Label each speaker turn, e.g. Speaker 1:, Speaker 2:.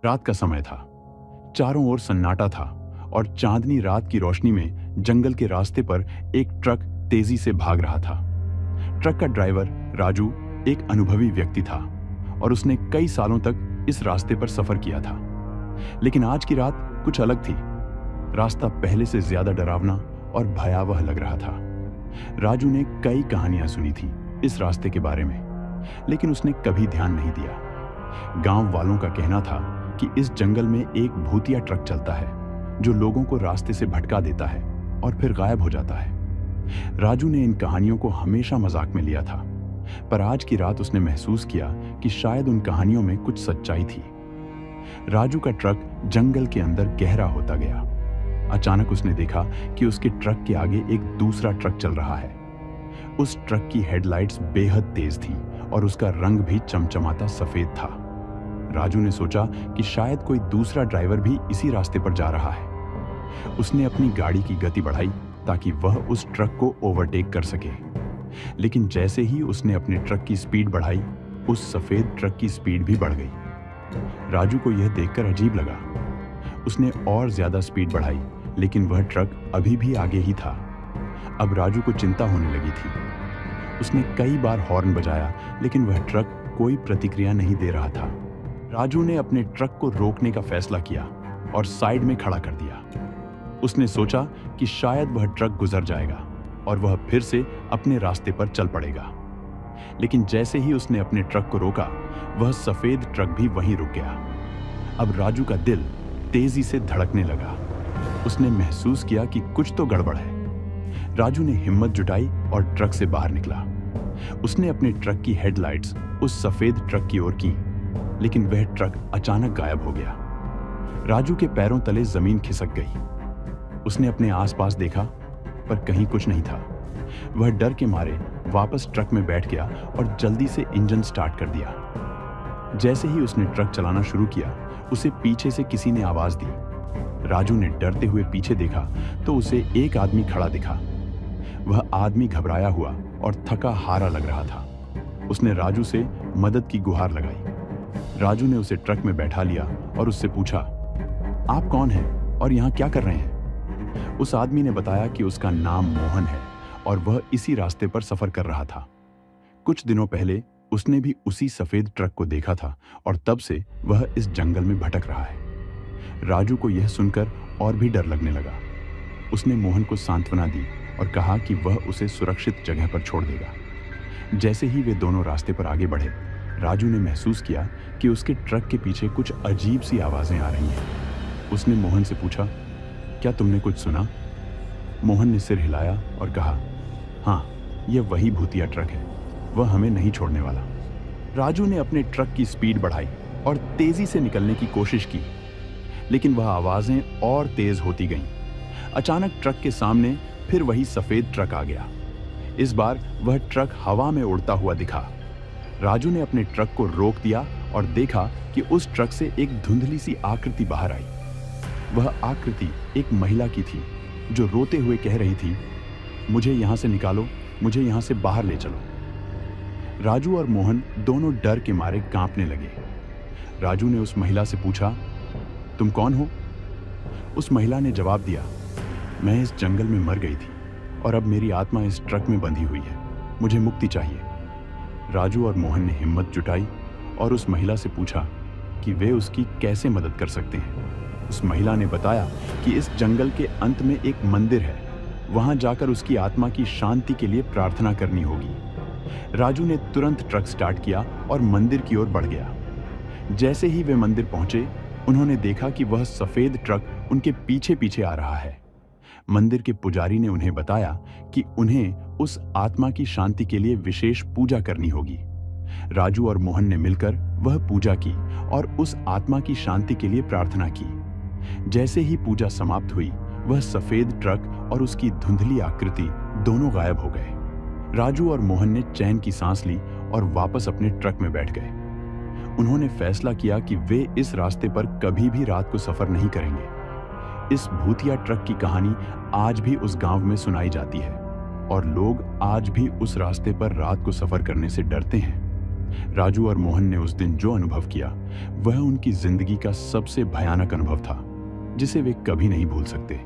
Speaker 1: रात का समय था। चारों ओर सन्नाटा था और चांदनी रात की रोशनी में जंगल के रास्ते पर एक ट्रक तेजी से भाग रहा था। ट्रक का ड्राइवर राजू एक अनुभवी व्यक्ति था और उसने कई सालों तक इस रास्ते पर सफर किया था। लेकिन आज की रात कुछ अलग थी। रास्ता पहले से ज्यादा डरावना और भयावह लग रहा था। राजू ने कई कहानियां सुनी थी इस रास्ते के बारे में, लेकिन उसने कभी ध्यान नहीं दिया। गांव वालों का कहना था कि इस जंगल में एक भूतिया ट्रक चलता है जो लोगों को रास्ते से भटका देता है और फिर गायब हो जाता है। राजू ने इन कहानियों को हमेशा मजाक में लिया था, पर आज की रात उसने महसूस किया कि शायद उन कहानियों में कुछ सच्चाई थी। राजू का ट्रक जंगल के अंदर गहरा होता गया। अचानक उसने देखा कि उसके ट्रक के आगे एक दूसरा ट्रक चल रहा है। उस ट्रक की हेडलाइट्स बेहद तेज थी और उसका रंग भी चमचमाता सफेद था। राजू ने सोचा कि शायद कोई दूसरा ड्राइवर भी इसी रास्ते पर जा रहा है। उसने अपनी गाड़ी की गति बढ़ाई ताकि वह उस ट्रक को ओवरटेक कर सके। लेकिन जैसे ही उसने अपने ट्रक की स्पीड बढ़ाई, उस सफेद ट्रक की स्पीड भी बढ़ गई। राजू को यह देखकर अजीब लगा। उसने और ज्यादा स्पीड बढ़ाई, लेकिन वह ट्रक अभी भी आगे ही था। अब राजू को चिंता होने लगी थी। उसने कई बार हॉर्न बजाया, लेकिन वह ट्रक कोई प्रतिक्रिया नहीं दे रहा था। राजू ने अपने ट्रक को रोकने का फैसला किया और साइड में खड़ा कर दिया। उसने सोचा कि शायद वह ट्रक गुजर जाएगा और वह फिर से अपने रास्ते पर चल पड़ेगा। लेकिन जैसे ही उसने अपने ट्रक को रोका, वह सफेद ट्रक भी वहीं रुक गया। अब राजू का दिल तेजी से धड़कने लगा। उसने महसूस किया कि कुछ तो गड़बड़ है। राजू ने हिम्मत जुटाई और ट्रक से बाहर निकला। उसने अपने ट्रक की हेडलाइट्स उस सफेद ट्रक की ओर की, लेकिन वह ट्रक अचानक गायब हो गया। राजू के पैरों तले जमीन खिसक गई। उसने अपने आसपास देखा, पर कहीं कुछ नहीं था। वह डर के मारे वापस ट्रक में बैठ गया और जल्दी से इंजन स्टार्ट कर दिया। जैसे ही उसने ट्रक चलाना शुरू किया, उसे पीछे से किसी ने आवाज दी। राजू ने डरते हुए पीछे देखा तो उसे एक आदमी खड़ा दिखा। वह आदमी घबराया हुआ और थका हारा लग रहा था। उसने राजू से मदद की गुहार लगाई। राजू ने उसे ट्रक में बैठा लिया और उससे पूछा, आप कौन हैं और यहाँ क्या कर रहे हैं? उस आदमी ने बताया कि उसका नाम मोहन है और वह इसी रास्ते पर सफर कर रहा था। कुछ दिनों पहले उसने भी उसी सफेद ट्रक को देखा था और तब से वह इस जंगल में भटक रहा है। राजू को यह सुनकर और भी डर लगने लगा। उसने मोहन को सांत्वना दी और कहा कि वह उसे सुरक्षित जगह पर छोड़ देगा। जैसे ही वे दोनों रास्ते पर आगे बढ़े, राजू ने महसूस किया कि उसके ट्रक के पीछे कुछ अजीब सी आवाजें आ रही हैं। उसने मोहन से पूछा, क्या तुमने कुछ सुना? मोहन ने सिर हिलाया और कहा, हाँ, यह वही भूतिया ट्रक है। वह हमें नहीं छोड़ने वाला। राजू ने अपने ट्रक की स्पीड बढ़ाई और तेजी से निकलने की कोशिश की, लेकिन वह आवाजें और तेज होती गईं। अचानक ट्रक के सामने फिर वही सफेद ट्रक आ गया। इस बार वह ट्रक हवा में उड़ता हुआ दिखा। राजू ने अपने ट्रक को रोक दिया और देखा कि उस ट्रक से एक धुंधली सी आकृति बाहर आई। वह आकृति एक महिला की थी जो रोते हुए कह रही थी, मुझे यहां से निकालो, मुझे यहां से बाहर ले चलो। राजू और मोहन दोनों डर के मारे कांपने लगे। राजू ने उस महिला से पूछा, तुम कौन हो? उस महिला ने जवाब दिया, मैं इस जंगल में मर गई थी और अब मेरी आत्मा इस ट्रक में बंधी हुई है। मुझे मुक्ति चाहिए। राजू और मोहन ने हिम्मत जुटाई और उस महिला से पूछा कि वे उसकी कैसे मदद कर सकते हैं। उस महिला ने बताया कि इस जंगल के अंत में एक मंदिर है। वहां जाकर उसकी आत्मा की शांति के लिए प्रार्थना करनी होगी। राजू ने तुरंत ट्रक स्टार्ट किया और मंदिर की ओर बढ़ गया। जैसे ही वे मंदिर पहुंचे, उन्होंने देखा कि वह सफेद ट्रक उनके पीछे पीछे आ रहा है। मंदिर के पुजारी ने उन्हें बताया कि उन्हें उस आत्मा की शांति के लिए विशेष पूजा करनी होगी। राजू और मोहन ने मिलकर वह पूजा की और उस आत्मा की शांति के लिए प्रार्थना की। जैसे ही पूजा समाप्त हुई, वह सफेद ट्रक और उसकी धुंधली आकृति दोनों गायब हो गए। राजू और मोहन ने चैन की सांस ली और वापस अपने ट्रक में बैठ गए। उन्होंने फैसला किया कि वे इस रास्ते पर कभी भी रात को सफर नहीं करेंगे। इस भूतिया ट्रक की कहानी आज भी उस गांव में सुनाई जाती है और लोग आज भी उस रास्ते पर रात को सफर करने से डरते हैं। राजू और मोहन ने उस दिन जो अनुभव किया वह उनकी जिंदगी का सबसे भयानक अनुभव था, जिसे वे कभी नहीं भूल सकते।